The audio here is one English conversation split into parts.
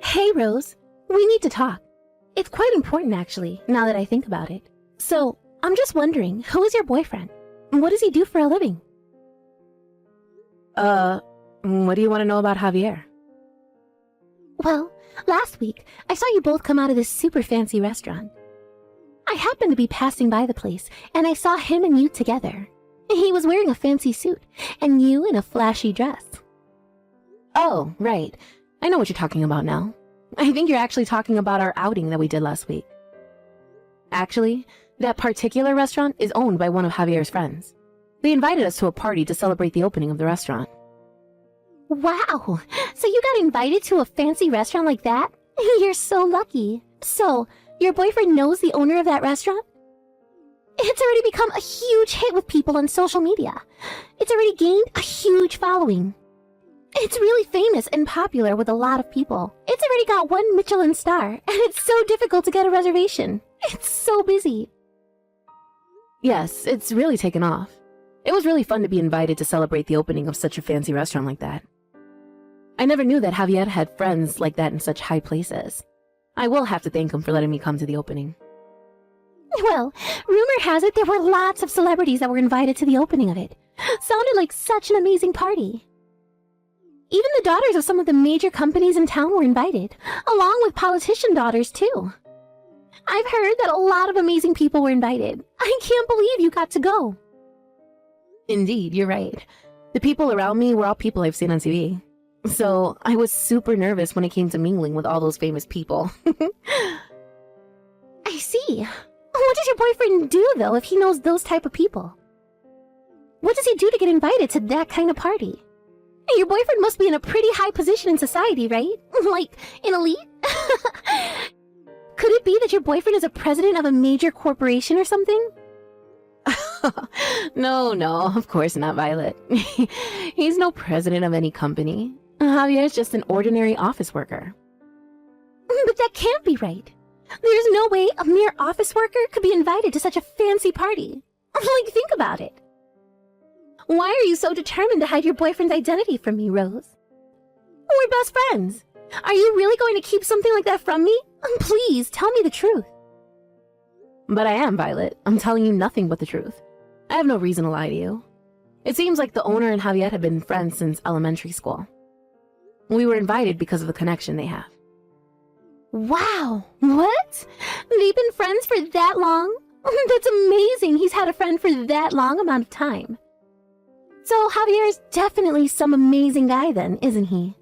Hey, Rose. We need to talk. It's quite important, actually, now that I think about it. So, I'm just wondering, who is your boyfriend? What does he do for a living? What do you want to know about Javier? Well, last week, I saw you both come out of this super fancy restaurant. I happened to be passing by the place, and I saw him and you together. He was wearing a fancy suit, and you in a flashy dress. Oh, right. I know what you're talking about now. I think you're actually talking about our outing that we did last week. Actually, that particular restaurant is owned by one of Javier's friends. They invited us to a party to celebrate the opening of the restaurant. Wow! So you got invited to a fancy restaurant like that? You're so lucky. So, your boyfriend knows the owner of that restaurant? It's already become a huge hit with people on social media. It's already gained a huge following. It's really famous and popular with a lot of people. It's already got 1 Michelin star, and it's so difficult to get a reservation. It's so busy. Yes, it's really taken off. It was really fun to be invited to celebrate the opening of such a fancy restaurant like that. I never knew that Javier had friends like that in such high places. I will have to thank him for letting me come to the opening. Well, rumor has it there were lots of celebrities that were invited to the opening of it. Sounded like such an amazing party. Even the daughters of some of the major companies in town were invited, along with politician daughters too. I've heard that a lot of amazing people were invited. I can't believe you got to go. Indeed, you're right. The people around me were all people I've seen on TV. So I was super nervous when it came to mingling with all those famous people. I see. What does your boyfriend do, though, if he knows those type of people? What does he do to get invited to that kind of party? Your boyfriend must be in a pretty high position in society, right? Like, an elite? Could it be that your boyfriend is a president of a major corporation or something? No, of course not, Violet. He's no president of any company. Javier's just an ordinary office worker. But that can't be right. There's no way a mere office worker could be invited to such a fancy party. Like, think about it. Why are you so determined to hide your boyfriend's identity from me, Rose? We're best friends. Are you really going to keep something like that from me? Please, tell me the truth. But I am, Violet. I'm telling you nothing but the truth. I have no reason to lie to you. It seems like the owner and Javier have been friends since elementary school. We were invited because of the connection they have. Wow! What? They've been friends for that long? That's amazing he's had a friend for that long amount of time. So Javier's definitely some amazing guy then, isn't he?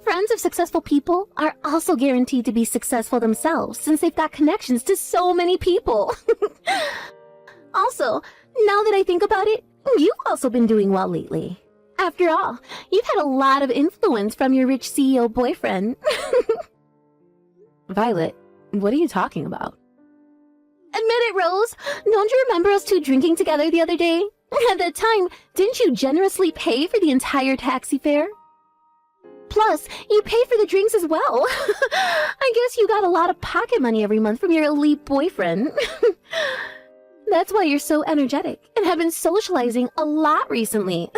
Friends of successful people are also guaranteed to be successful themselves since they've got connections to so many people. Also, now that I think about it, you've also been doing well lately. After all, you've had a lot of influence from your rich CEO boyfriend. Violet, what are you talking about? Admit it, Rose. Don't you remember us two drinking together the other day? At that time, didn't you generously pay for the entire taxi fare? Plus, you paid for the drinks as well. I guess you got a lot of pocket money every month from your elite boyfriend. That's why you're so energetic and have been socializing a lot recently.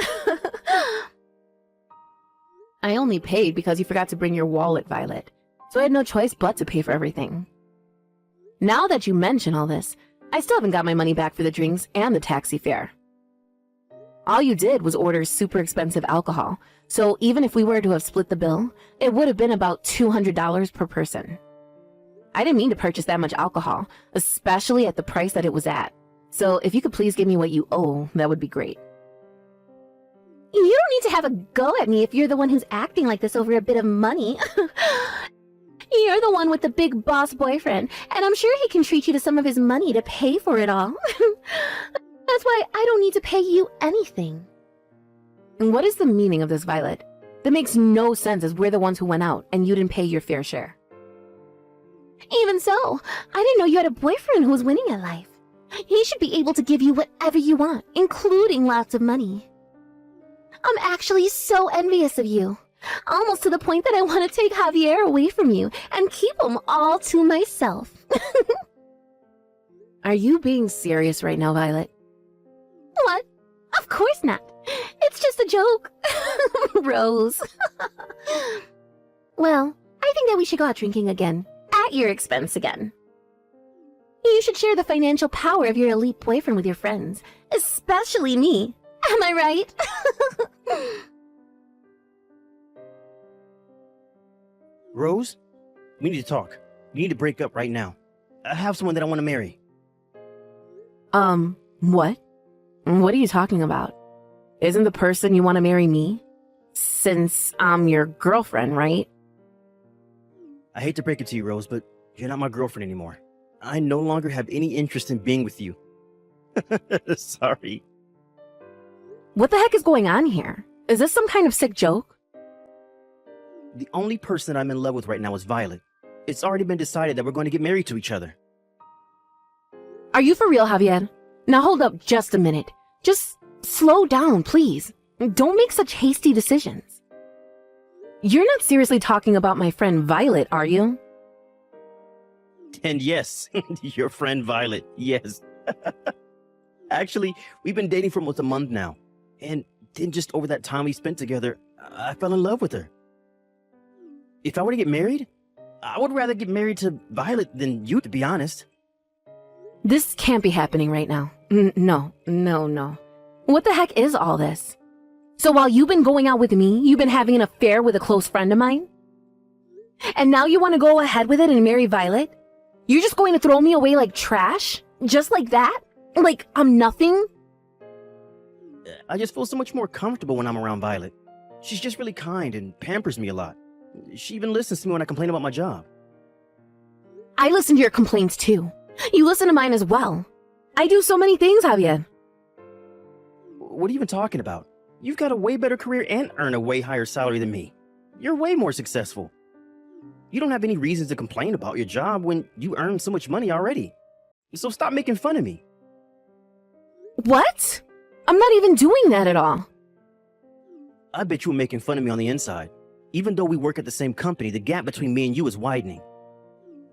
I only paid because you forgot to bring your wallet, Violet. So I had no choice but to pay for everything. Now that you mention all this, I still haven't got my money back for the drinks and the taxi fare. All you did was order super expensive alcohol, so even if we were to have split the bill, it would have been about $200 per person. I didn't mean to purchase that much alcohol, especially at the price that it was at. So if you could please give me what you owe, that would be great. You don't need to have a go at me if you're the one who's acting like this over a bit of money. You're the one with the big boss boyfriend, and I'm sure he can treat you to some of his money to pay for it all. That's why I don't need to pay you anything. And what is the meaning of this, Violet? That makes no sense as we're the ones who went out and you didn't pay your fair share. Even so, I didn't know you had a boyfriend who was winning at life. He should be able to give you whatever you want, including lots of money. I'm actually so envious of you. Almost to the point that I want to take Javier away from you and keep him all to myself. Are you being serious right now, Violet? What? Of course not. It's just a joke. Rose. Well, I think that we should go out drinking again. At your expense again. You should share the financial power of your elite boyfriend with your friends. Especially me. Am I right? Rose, we need to talk. We need to break up right now. I have someone that I want to marry. What? What are you talking about? Isn't the person you want to marry me? Since I'm your girlfriend, right? I hate to break it to you, Rose, but you're not my girlfriend anymore. I no longer have any interest in being with you. Sorry. What the heck is going on here? Is this some kind of sick joke? The only person I'm in love with right now is Violet. It's already been decided that we're going to get married to each other. Are you for real, Javier? Now hold up just a minute. Just slow down, please. Don't make such hasty decisions. You're not seriously talking about my friend Violet, are you? And yes, your friend Violet, yes. Actually, we've been dating for almost a month now. And then just over that time we spent together, I fell in love with her. If I were to get married, I would rather get married to Violet than you, to be honest. This can't be happening right now. No. What the heck is all this? So while you've been going out with me, you've been having an affair with a close friend of mine? And now you want to go ahead with it and marry Violet? You're just going to throw me away like trash? Just like that? Like I'm nothing? I just feel so much more comfortable when I'm around Violet. She's just really kind and pampers me a lot. She even listens to me when I complain about my job. I listen to your complaints too. You listen to mine as well. I do so many things, Javier. What are you even talking about? You've got a way better career and earn a way higher salary than me. You're way more successful. You don't have any reasons to complain about your job when you earn so much money already. So stop making fun of me. What? I'm not even doing that at all. I bet you were making fun of me on the inside. Even though we work at the same company, the gap between me and you is widening.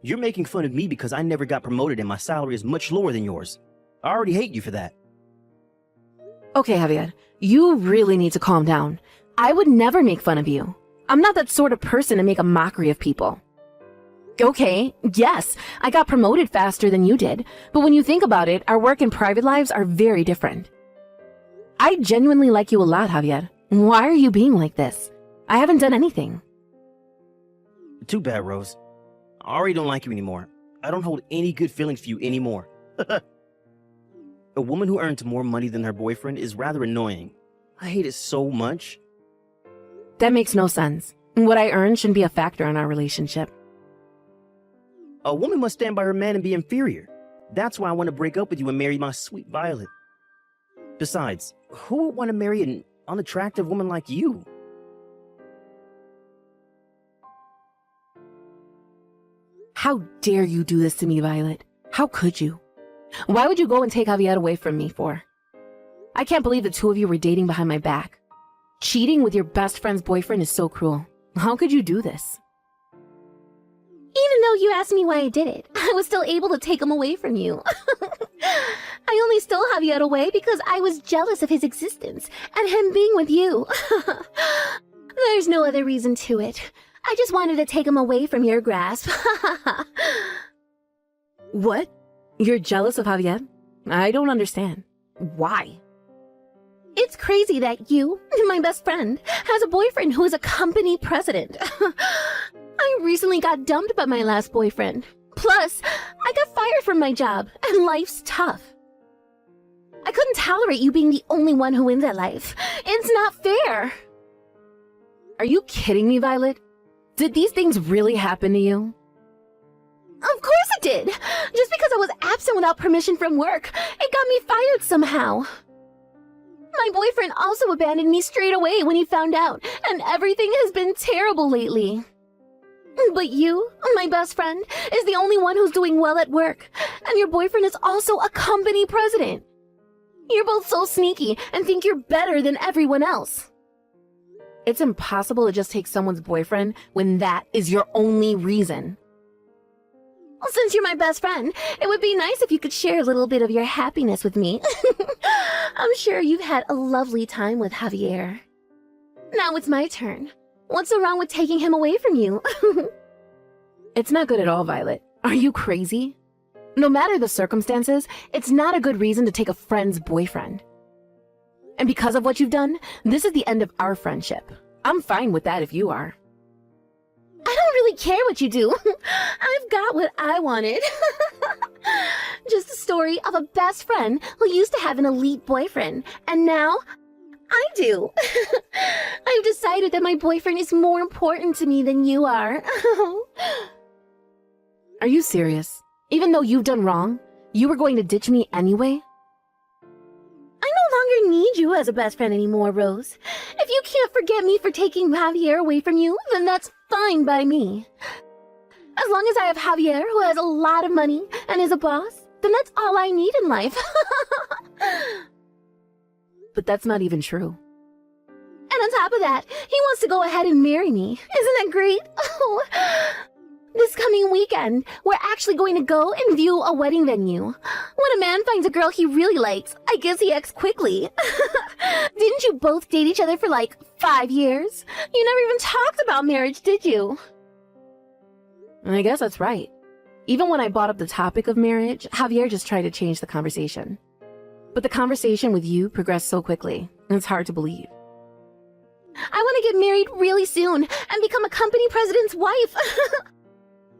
You're making fun of me because I never got promoted and my salary is much lower than yours. I already hate you for that. Okay, Javier, you really need to calm down. I would never make fun of you. I'm not that sort of person to make a mockery of people. Okay, yes, I got promoted faster than you did, but when you think about it, our work and private lives are very different. I genuinely like you a lot, Javier. Why are you being like this? I haven't done anything. Too bad, Rose. I already don't like you anymore. I don't hold any good feelings for you anymore. A woman who earns more money than her boyfriend is rather annoying. I hate it so much. That makes no sense. What I earn shouldn't be a factor in our relationship. A woman must stand by her man and be inferior. That's why I want to break up with you and marry my sweet Violet. Besides, who would want to marry an unattractive woman like you? How dare you do this to me, Violet? How could you? Why would you go and take Javier away from me for? I can't believe the two of you were dating behind my back. Cheating with your best friend's boyfriend is so cruel. How could you do this? Even though you asked me why I did it, I was still able to take him away from you. I only stole Javier away because I was jealous of his existence and him being with you. There's no other reason to it. I just wanted to take him away from your grasp. What? You're jealous of Javier? I don't understand. Why? It's crazy that you, my best friend, has a boyfriend who is a company president. I recently got dumped by my last boyfriend. Plus, I got fired from my job, and life's tough. I couldn't tolerate you being the only one who wins at life. It's not fair. Are you kidding me, Violet? Did these things really happen to you? Of course it did. Just because I was absent without permission from work, it got me fired somehow. My boyfriend also abandoned me straight away when he found out, and everything has been terrible lately. But you, my best friend, is the only one who's doing well at work, and your boyfriend is also a company president. You're both so sneaky and think you're better than everyone else. It's impossible to just take someone's boyfriend when that is your only reason. Well, since you're my best friend, it would be nice if you could share a little bit of your happiness with me. I'm sure you've had a lovely time with Javier. Now it's my turn. What's so wrong with taking him away from you? It's not good at all, Violet. Are you crazy? No matter the circumstances, it's not a good reason to take a friend's boyfriend. And because of what you've done, this is the end of our friendship. I'm fine with that if you are. I don't really care what you do. I've got what I wanted. Just a story of a best friend who used to have an elite boyfriend, and now I do. I've decided that my boyfriend is more important to me than you are. Are you serious? Even though you've done wrong, you were going to ditch me anyway? I no longer need you as a best friend anymore, Rose. If you can't forget me for taking Javier away from you, then that's fine by me. As long as I have Javier, who has a lot of money and is a boss, then that's all I need in life. But that's not even true. And on top of that, he wants to go ahead and marry me. Isn't that great? Oh. This coming weekend, we're actually going to go and view a wedding venue. When a man finds a girl he really likes, I guess he acts quickly. Didn't you both date each other for like 5 years? You never even talked about marriage, did you? I guess that's right. Even when I brought up the topic of marriage, Javier just tried to change the conversation. But the conversation with you progressed so quickly, it's hard to believe. I want to get married really soon and become a company president's wife.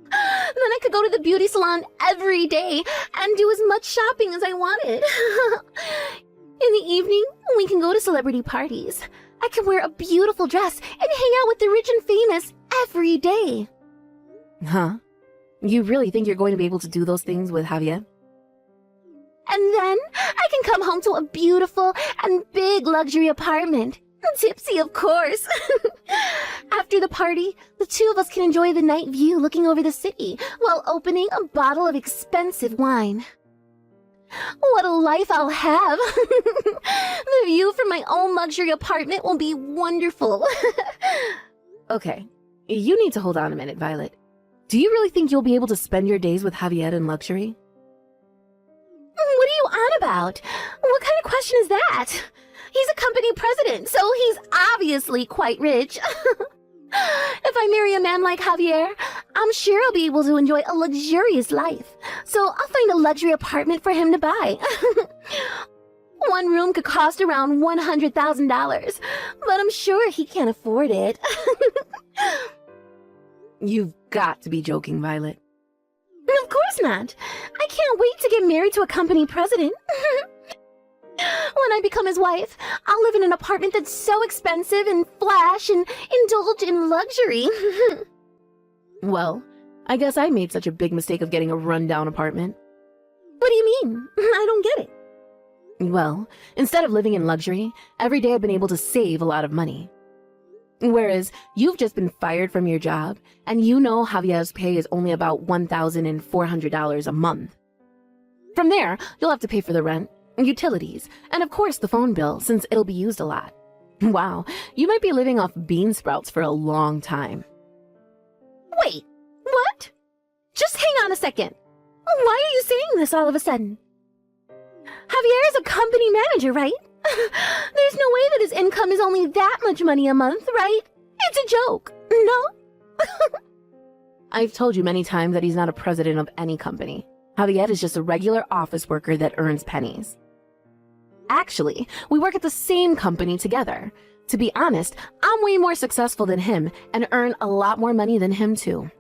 Then I could go to the beauty salon every day and do as much shopping as I wanted. In the evening, we can go to celebrity parties. I can wear a beautiful dress and hang out with the rich and famous every day. Huh? You really think you're going to be able to do those things with Javier? And then I can come home to a beautiful and big luxury apartment. Tipsy, of course. After the party, the two of us can enjoy the night view looking over the city while opening a bottle of expensive wine. What a life I'll have. The view from my own luxury apartment will be wonderful. Okay, you need to hold on a minute, Violet. Do you really think you'll be able to spend your days with Javier in luxury? What are you on about? What kind of question is that? He's a company president, so he's obviously quite rich. If I marry a man like Javier, I'm sure I'll be able to enjoy a luxurious life. So I'll find a luxury apartment for him to buy. One room could cost around $100,000, but I'm sure he can't afford it. You've got to be joking, Violet. Of course not. I can't wait to get married to a company president. When I become his wife, I'll live in an apartment that's so expensive and flash and indulge in luxury. Well, I guess I made such a big mistake of getting a rundown apartment. What do you mean? I don't get it. Well, instead of living in luxury, every day I've been able to save a lot of money. Whereas you've just been fired from your job, and you know Javier's pay is only about $1,400 a month. From there, you'll have to pay for the rent, utilities, and of course the phone bill, since it'll be used a lot. Wow, you might be living off bean sprouts for a long time. Wait, what? Just hang on a second. Why are you saying this all of a sudden? Javier is a company manager, right? There's no way that his income is only that much money a month, right? It's a joke, no? I've told you many times that he's not a president of any company. Javier is just a regular office worker that earns pennies. Actually, we work at the same company together. To be honest, I'm way more successful than him and earn a lot more money than him too.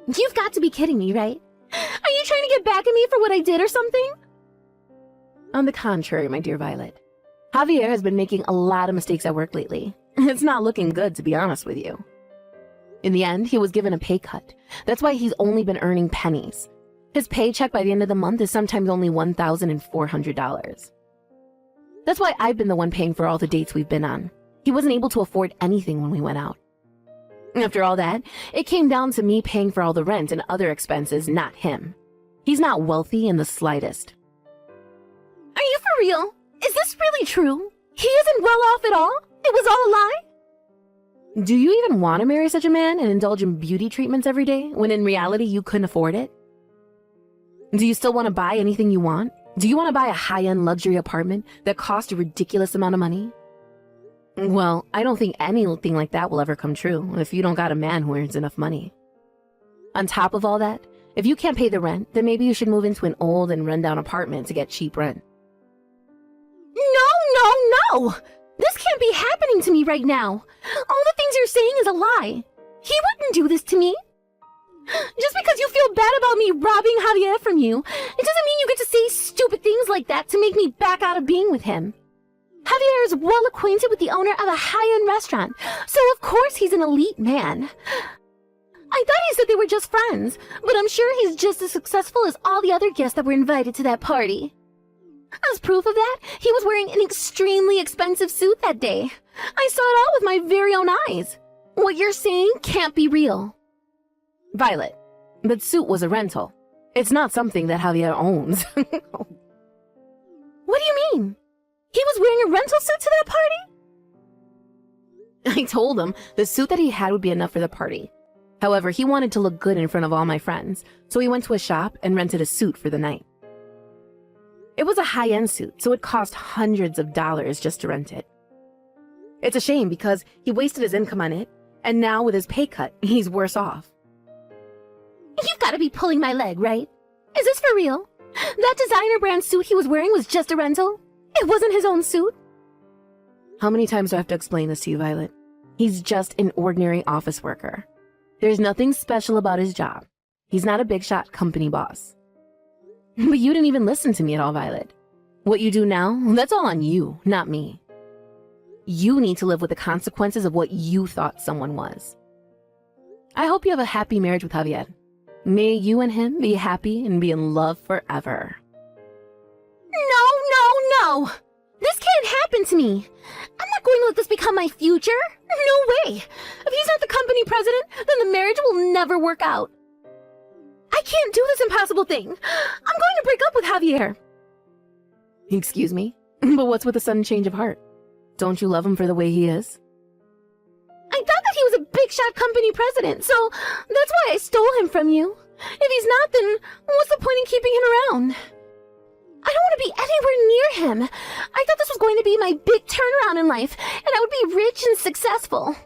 You've got to be kidding me, right? Are you trying to get back at me for what I did or something? On the contrary, my dear Violet, Javier has been making a lot of mistakes at work lately. It's not looking good, to be honest with you. In the end, he was given a pay cut. That's why he's only been earning pennies. His paycheck by the end of the month is sometimes only $1,400. That's why I've been the one paying for all the dates we've been on. He wasn't able to afford anything when we went out. After all that, it came down to me paying for all the rent and other expenses, not him. He's not wealthy in the slightest. Are you for real? Is this really true? He isn't well off at all? It was all a lie? Do you even want to marry such a man and indulge in beauty treatments every day, when in reality you couldn't afford it? Do you still want to buy anything you want? Do you want to buy a high-end luxury apartment that costs a ridiculous amount of money? Well, I don't think anything like that will ever come true if you don't got a man who earns enough money. On top of all that, if you can't pay the rent, then maybe you should move into an old and rundown apartment to get cheap rent. No! This can't be happening to me right now. All the things you're saying is a lie. He wouldn't do this to me. Just because you feel bad about me robbing Javier from you, it doesn't mean you get to say stupid things like that to make me back out of being with him. Javier is well acquainted with the owner of a high-end restaurant, so of course he's an elite man. I thought he said they were just friends, but I'm sure he's just as successful as all the other guests that were invited to that party. As proof of that, he was wearing an extremely expensive suit that day. I saw it all with my very own eyes. What you're saying can't be real. Violet, that suit was a rental. It's not something that Javier owns. What do you mean? He was wearing a rental suit to that party? I told him the suit that he had would be enough for the party. However, he wanted to look good in front of all my friends, so he went to a shop and rented a suit for the night. It was a high-end suit, so it cost hundreds of dollars just to rent it. It's a shame because he wasted his income on it, and now with his pay cut, he's worse off. You've got to be pulling my leg, right? Is this for real? That designer brand suit he was wearing was just a rental? It wasn't his own suit? How many times do I have to explain this to you, Violet? He's just an ordinary office worker. There's nothing special about his job. He's not a big shot company boss. But you didn't even listen to me at all, Violet. What you do now, that's all on you, not me. You need to live with the consequences of what you thought someone was. I hope you have a happy marriage with Javier. May you and him be happy and be in love forever. No! This can't happen to me. I'm not going to let this become my future. No way. If he's not the company president, then the marriage will never work out. I can't do this impossible thing. I'm going to break up with Javier. Excuse me? But what's with the sudden change of heart? Don't you love him for the way he is? I thought that he was a big shot company president, so that's why I stole him from you. If he's not, then what's the point in keeping him around? I don't want to be anywhere near him. I thought this was going to be my big turnaround in life, and I would be rich and successful.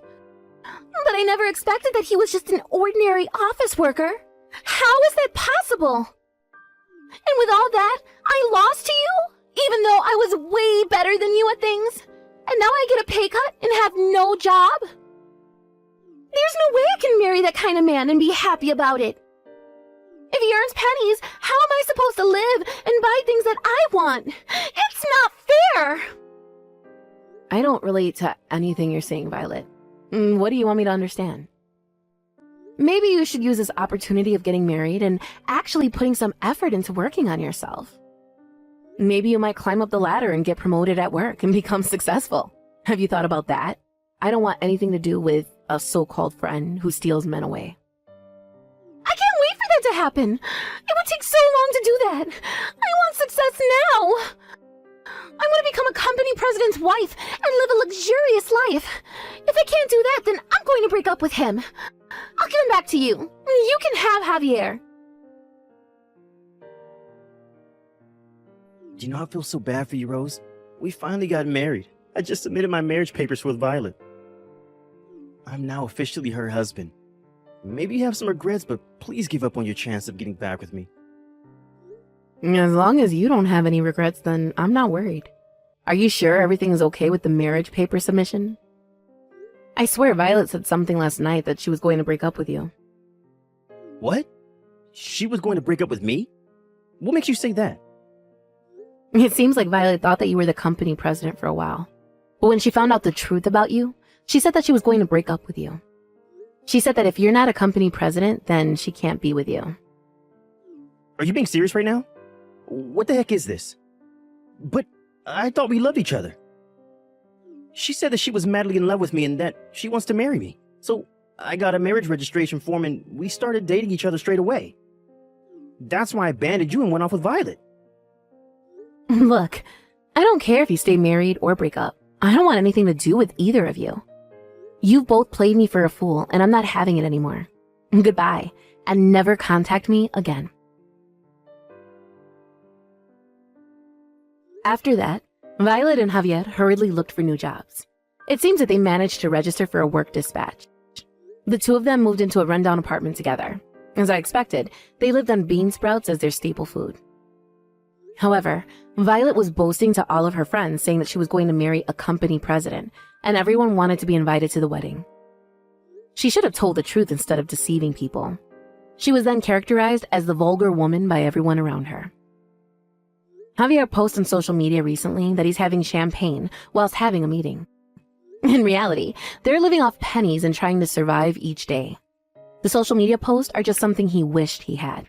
But I never expected that he was just an ordinary office worker. How is that possible? And with all that, I lost to you, even though I was way better than you at things. And now I get a pay cut and have no job? There's no way I can marry that kind of man and be happy about it. If he earns pennies, how am I supposed to live and buy things that I want? It's not fair! I don't relate to anything you're saying, Violet. What do you want me to understand? Maybe you should use this opportunity of getting married and actually putting some effort into working on yourself. Maybe you might climb up the ladder and get promoted at work and become successful. Have you thought about that? I don't want anything to do with a so-called friend who steals men away. I can't wait for that to happen. It would take so long to do that. I want success now. I want to become a company president's wife and live a luxurious life. If I can't do that, then I'm going to break up with him. I'll give him back to you. You can have Javier. Do you know I feel so bad for you, Rose? We finally got married. I just submitted my marriage papers with Violet. I'm now officially her husband. Maybe you have some regrets, but please give up on your chance of getting back with me. As long as you don't have any regrets, then I'm not worried. Are you sure everything is okay with the marriage paper submission? I swear Violet said something last night that she was going to break up with you. What? She was going to break up with me? What makes you say that? It seems like Violet thought that you were the company president for a while. But when she found out the truth about you, she said that she was going to break up with you. She said that if you're not a company president, then she can't be with you. Are you being serious right now? What the heck is this? But I thought we loved each other. She said that she was madly in love with me and that she wants to marry me. So I got a marriage registration form and we started dating each other straight away. That's why I abandoned you and went off with Violet. Look, I don't care if you stay married or break up. I don't want anything to do with either of you. You've both played me for a fool and I'm not having it anymore. Goodbye, and never contact me again. After that, Violet and Javier hurriedly looked for new jobs. It seems that they managed to register for a work dispatch. The two of them moved into a rundown apartment together. As I expected, they lived on bean sprouts as their staple food. However, Violet was boasting to all of her friends, saying that she was going to marry a company president, and everyone wanted to be invited to the wedding. She should have told the truth instead of deceiving people. She was then characterized as the vulgar woman by everyone around her. Javier posted on social media recently that he's having champagne whilst having a meeting. In reality, they're living off pennies and trying to survive each day. The social media posts are just something he wished he had.